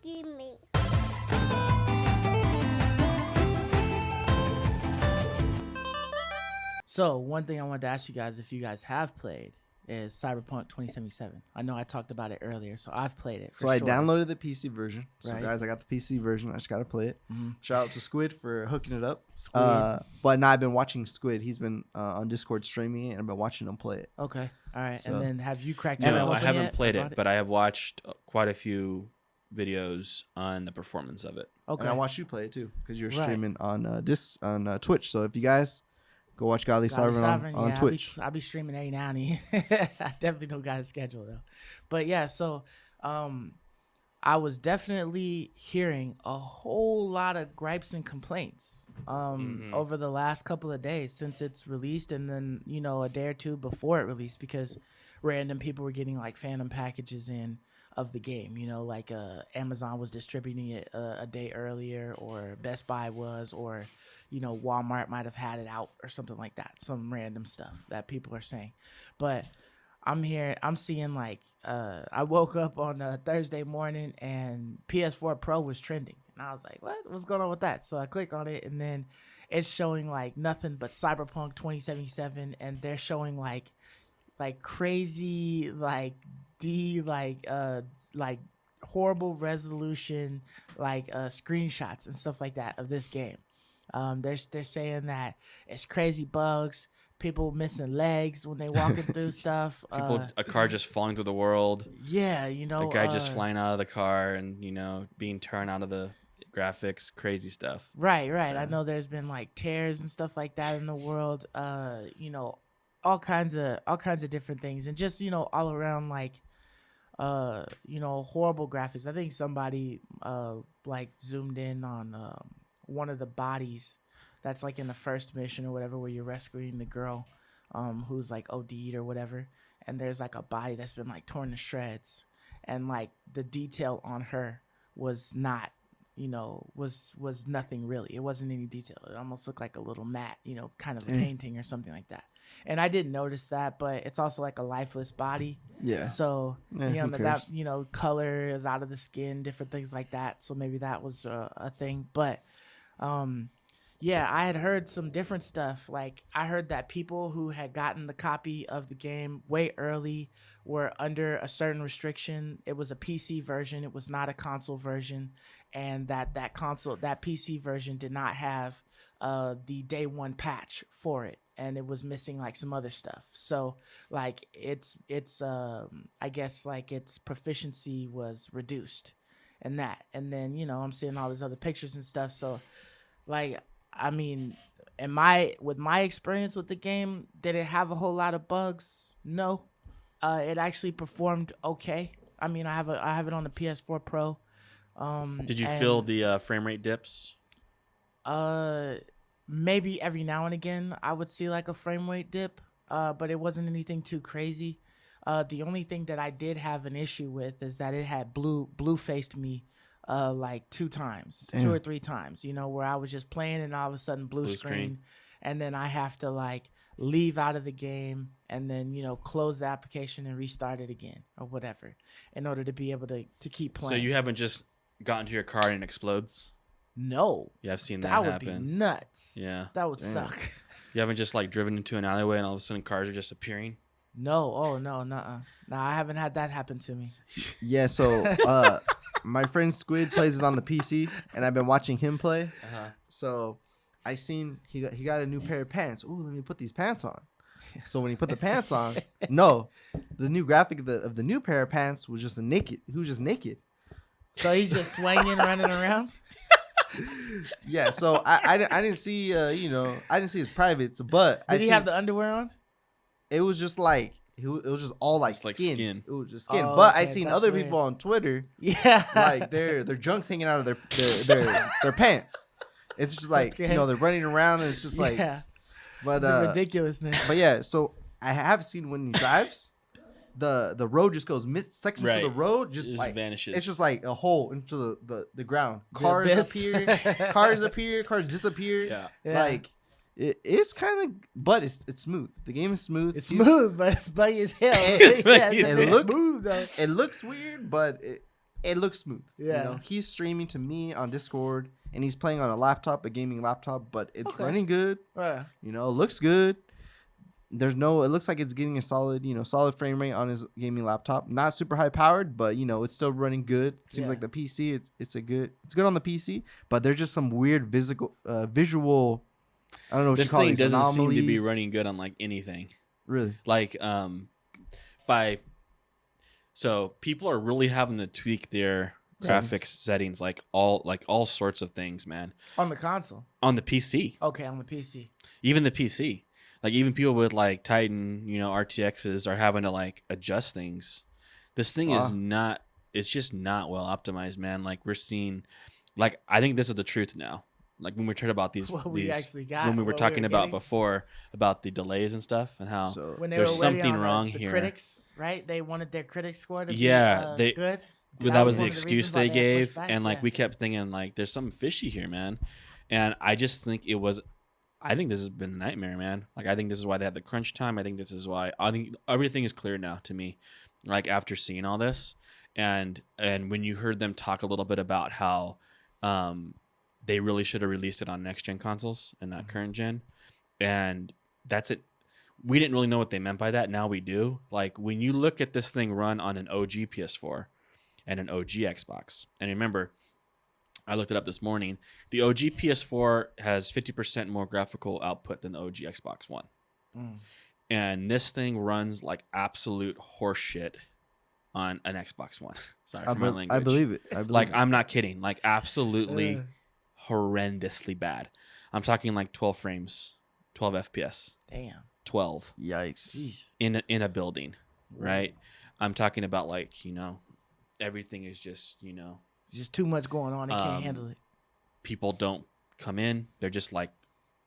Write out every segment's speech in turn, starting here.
asking me. So one thing I wanted to ask you guys, if you guys have played, is Cyberpunk 2077. I know I talked about it earlier, so I've played it. So I downloaded the PC version. So Right. guys, I got the PC version. I just gotta play it. Mm-hmm. Shout out to Squid for hooking it up. Squid. But now I've been watching Squid. He's been on Discord streaming it, and I've been watching him play it. Okay, all right. So- And then have you cracked And yours No, I open haven't yet played about it, but I have watched quite a few videos on the performance of it. Okay. And I watched you play it too because you're Right. streaming on Twitch. So if you guys go watch Godly Sovereign on yeah, Twitch. I'll be streaming every now and then. I definitely don't got a schedule though. But yeah, so I was definitely hearing a whole lot of gripes and complaints over the last couple of days since it's released, and then a day or two before it released, because random people were getting like phantom packages in of the game, like Amazon was distributing it a day earlier, or Best Buy was, or Walmart might have had it out or something like that. Some random stuff that people are saying. But I'm seeing like I woke up on a Thursday morning and PS4 Pro was trending, and I was like, what's going on with that? So I click on it, and then it's showing like nothing but Cyberpunk 2077, and they're showing like crazy like horrible resolution screenshots and stuff like that of this game. They're saying that it's crazy bugs, people missing legs when they walking through stuff. A car just falling through the world. Yeah, A guy just flying out of the car and being turned out of the graphics. Crazy stuff. Right. I know there's been like tears and stuff like that in the world. All kinds of different things, and just all around horrible graphics. I think somebody zoomed in on one of the bodies that's like in the first mission or whatever, where you're rescuing the girl who's like OD'd or whatever, and there's like a body that's been like torn to shreds, and like the detail on her was not was nothing really. It wasn't any detail. It almost looked like a little matte, kind of a painting or something like that. And I didn't notice that, but it's also like a lifeless body. Yeah. So who cares? that color is out of the skin, different things like that. So maybe that was a thing. But yeah, I had heard some different stuff. Like I heard that people who had gotten the copy of the game way early were under a certain restriction. It was a PC version. It was not a console version. And that PC version did not have the day one patch for it, and it was missing like some other stuff. So like it's I guess like its proficiency was reduced, and then I'm seeing all these other pictures and stuff. So like I mean, with my experience with the game, did it have a whole lot of bugs? No, it actually performed okay. I mean, I have it on the PS4 Pro. Did you feel the frame rate dips? Maybe every now and again I would see like a frame rate dip, but it wasn't anything too crazy. The only thing that I did have an issue with is that it had blue faced me like 2 times, Damn. 2 or 3 times, where I was just playing and all of a sudden blue screen, and then I have to like leave out of the game and then close the application and restart it again or whatever in order to be able to keep playing. So you haven't just gotten to your car and it explodes? No. Yeah, I've seen that That would happen. be nuts. Yeah. That would suck. You haven't just like driven into an alleyway and all of a sudden cars are just appearing? No. Oh, no. Nuh-uh. No, I haven't had that happen to me. Yeah, so my friend Squid plays it on the PC, and I've been watching him play. Uh-huh. So I seen he got a new pair of pants. Ooh, let me put these pants on. So when he put the pants on, no, the new graphic of the new pair of pants was just naked. He was just naked. So he's just swinging, running around? Yeah, so I didn't see I didn't see his privates, but Did he have the underwear on? It was just like it was just all like like skin. skin. It was just skin. Oh, but I okay, seen that's other weird. people on Twitter Yeah. like their junk's hanging out of their pants. It's just like Okay. they're running around and it's just like Yeah. but It's a ridiculousness. but yeah, so I have seen when he drives, the road just goes sections Right. of the road It just just like vanishes. it's just like a hole into the ground. The Cars abyss. appear, cars disappear. Yeah. Yeah. Like it's kind of, but it's smooth. The game is smooth. It's He's- smooth, but it's buggy as hell. It's buggy as it's hell. smooth though. It looks weird, but it looks smooth. Yeah. You know, he's streaming to me on Discord, and he's playing on a laptop, a gaming laptop, but it's running good. You know, it looks good. It looks like it's getting a solid, solid frame rate on his gaming laptop. Not super high powered, but it's still running good. It seems like the PC, it's good on the PC, but there's just some weird visual. I don't know what this you call thing these doesn't anomalies. seem to be running good on like anything. Really? Like so people are really having to tweak their graphics settings, like all sorts of things, man. On the console. On the PC. Okay, on the PC. Even the PC. Like even people with like Titan, RTXs are having to like adjust things. This thing is not. It's just not well optimized, man. Like we're seeing, like I think this is the truth now. Like when we talked about we actually got when we were talking about before about the delays and stuff and how when they there's were something wrong the here. Critics, right? They wanted their critic score to be good. That was the one of excuse reasons why they had gave, pushed back, and like we kept thinking like there's something fishy here, man. And I just think it was. I think this has been a nightmare, man. Like I think this is why they had the crunch time. I think this is why I think everything is clear now to me. Like after seeing all this, and when you heard them talk a little bit about how they really should have released it on next gen consoles and not current gen, and that's it. We didn't really know what they meant by that. Now we do. Like when you look at this thing run on an OG PS4 and an OG Xbox, and remember, I looked it up this morning. The OG PS4 has 50% more graphical output than the OG Xbox One. And this thing runs like absolute horseshit on an Xbox One. Sorry for my language. I believe it. I'm not kidding. Like absolutely horrendously bad. I'm talking like 12 frames, 12 FPS. Damn. 12. Yikes. Jeez. In a building, right? I'm talking about like, everything is just, It's just too much going on. They can't handle it. People don't come in. They're just like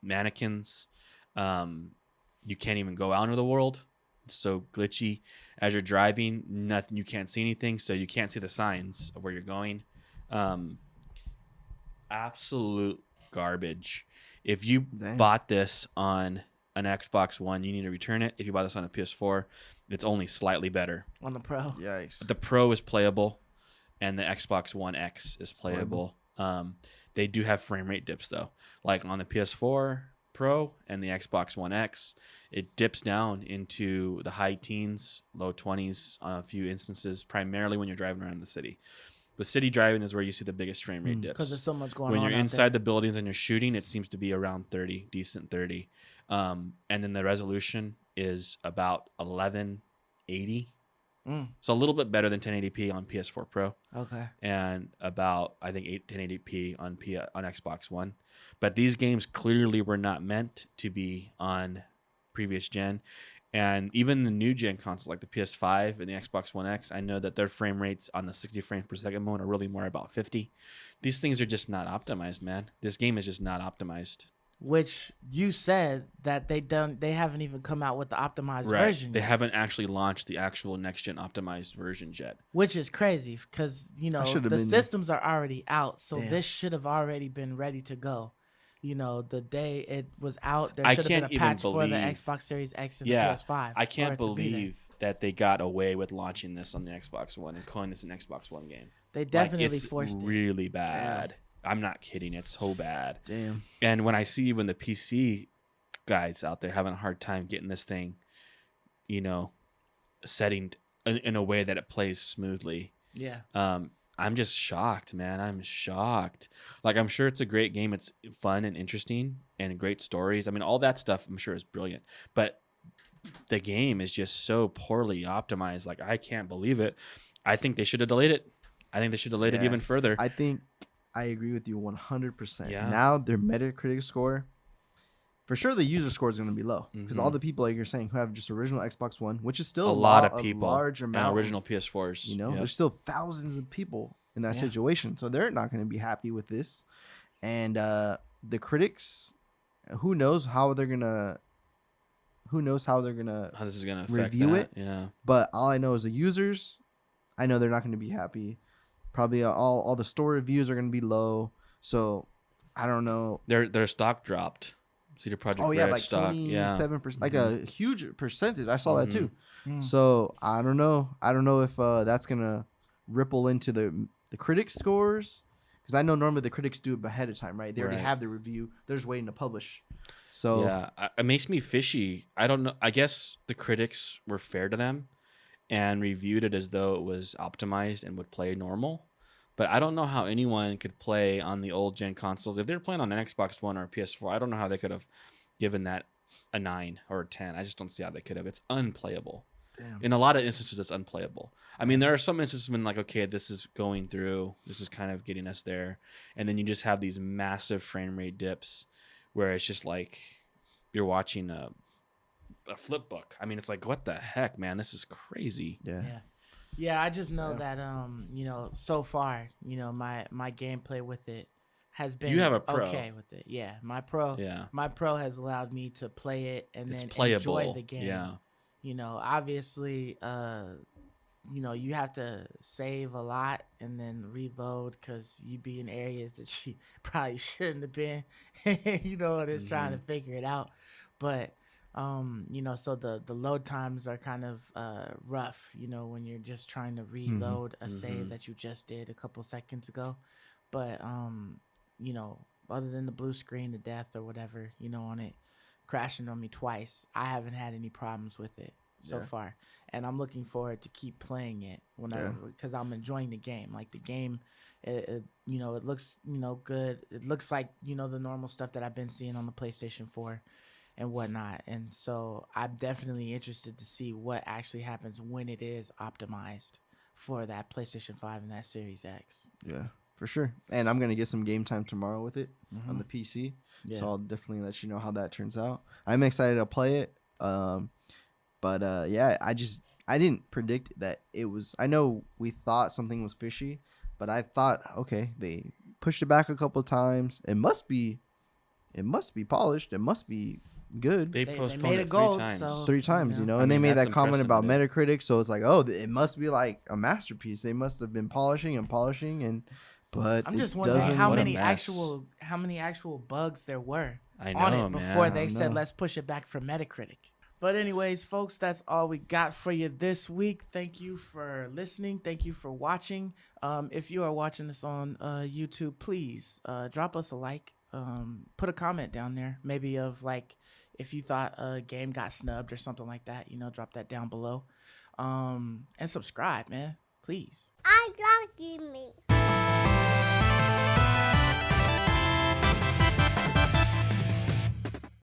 mannequins. You can't even go out into the world. It's so glitchy. As you're driving, nothing. You can't see anything, so you can't see the signs of where you're going. Absolute garbage. If you bought this on an Xbox One, you need to return it. If you bought this on a PS4, it's only slightly better. On the Pro. Yikes. The Pro is playable, and the Xbox One X is playable. They do have frame rate dips though. Like on the PS4 Pro and the Xbox One X, it dips down into the high teens, low 20s on a few instances, primarily when you're driving around the city. The city driving is where you see the biggest frame rate dips. Because there's so much going on. When you're out inside there. the buildings and you're shooting, it seems to be around 30, decent 30. And then the resolution is about 1180. So a little bit better than 1080p on PS4 Pro. Okay. And about, I think, 1080p on Xbox One. But these games clearly were not meant to be on previous gen. And even the new gen consoles like the PS5 and the Xbox One X, I know that their frame rates on the 60 frames per second mode are really more about 50. These things are just not optimized, man. This game is just not optimized. Which you said that they haven't even come out with the optimized version. They yet. haven't actually launched the actual next gen optimized versions yet. Which is crazy because the systems are already out, so this should have already been ready to go. The day it was out, there should have been a patch for the Xbox Series X and the PS5. I can't believe that they got away with launching this on the Xbox One and calling this an Xbox One game. They definitely forced it. It's really bad. Damn. I'm not kidding. It's so bad. Damn. And when I see even the PC guys out there having a hard time getting this thing, setting in a way that it plays smoothly. Yeah. I'm just shocked, man. I'm shocked. Like, I'm sure it's a great game. It's fun and interesting and great stories. I mean, all that stuff I'm sure is brilliant. But the game is just so poorly optimized. Like, I can't believe it. I think they should have delayed it. I think they should have delayed it even further. I think I agree with you 100%. Yeah. Now their Metacritic score, for sure the user score is going to be low because all the people, like you're saying, who have just original Xbox One, which is still a lot of people, large amount, and original PS4s. There's still thousands of people in that situation, so they're not going to be happy with this. And the critics, who knows how this is going to review it. Yeah. But all I know is the users, I know they're not going to be happy. Probably all the store reviews are going to be low. So I don't know. Their stock dropped. CD Projekt. Oh yeah, like 27%, like a huge percentage. I saw that too. So I don't know. I don't know if that's gonna ripple into the critic scores. Because I know normally the critics do it ahead of time, right? They already have the review. They're just waiting to publish. So yeah, it makes me fishy. I don't know. I guess the critics were fair to them and reviewed it as though it was optimized and would play normal. But I don't know how anyone could play on the old gen consoles. If they were playing on an Xbox One or a PS4, I don't know how they could have given that a 9 or a 10. I just don't see how they could have. It's unplayable. Damn. In a lot of instances, it's unplayable. I mean, there are some instances when, like, okay, this is going through, this is kind of getting us there. And then you just have these massive frame rate dips where it's just like you're watching a flip book. I mean, it's like, what the heck, man? This is crazy. Yeah, I just know that so far, my gameplay with it has been you have a pro. Okay with it. Yeah, my pro has allowed me to play it and it's then playable. Enjoy the game. Yeah. Obviously, you have to save a lot and then reload because you be in areas that you probably shouldn't have been, and it's trying to figure it out. But, so the load times are kind of rough, when you're just trying to reload a save that you just did a couple seconds ago. But, other than the blue screen to death or whatever, on it crashing on me twice, I haven't had any problems with it so far. And I'm looking forward to keep playing it because I'm enjoying the game. Like the game, it looks, good. It looks like, the normal stuff that I've been seeing on the PlayStation 4 and whatnot. And so I'm definitely interested to see what actually happens when it is optimized for that PlayStation 5 and that Series X. Yeah, for sure. And I'm going to get some game time tomorrow with it on the PC. Yeah. So I'll definitely let you know how that turns out. I'm excited to play it. But I didn't predict that it was. I know we thought something was fishy, but I thought, okay, they pushed it back a couple of times. It must be polished. It must be good. They postponed made it gold, 3 times. So, 3 times, and they made that comment about Metacritic, so it's like, oh, it must be like a masterpiece. They must have been polishing, but I'm just wondering how many actual bugs there were on it before they said let's push it back for Metacritic. But anyways, folks, that's all we got for you this week. Thank you for listening. Thank you for watching. If you are watching this on YouTube, please drop us a like. Put a comment down there, maybe of like if you thought a game got snubbed or something like that. Drop that down below. And subscribe, man, please. I love you, me.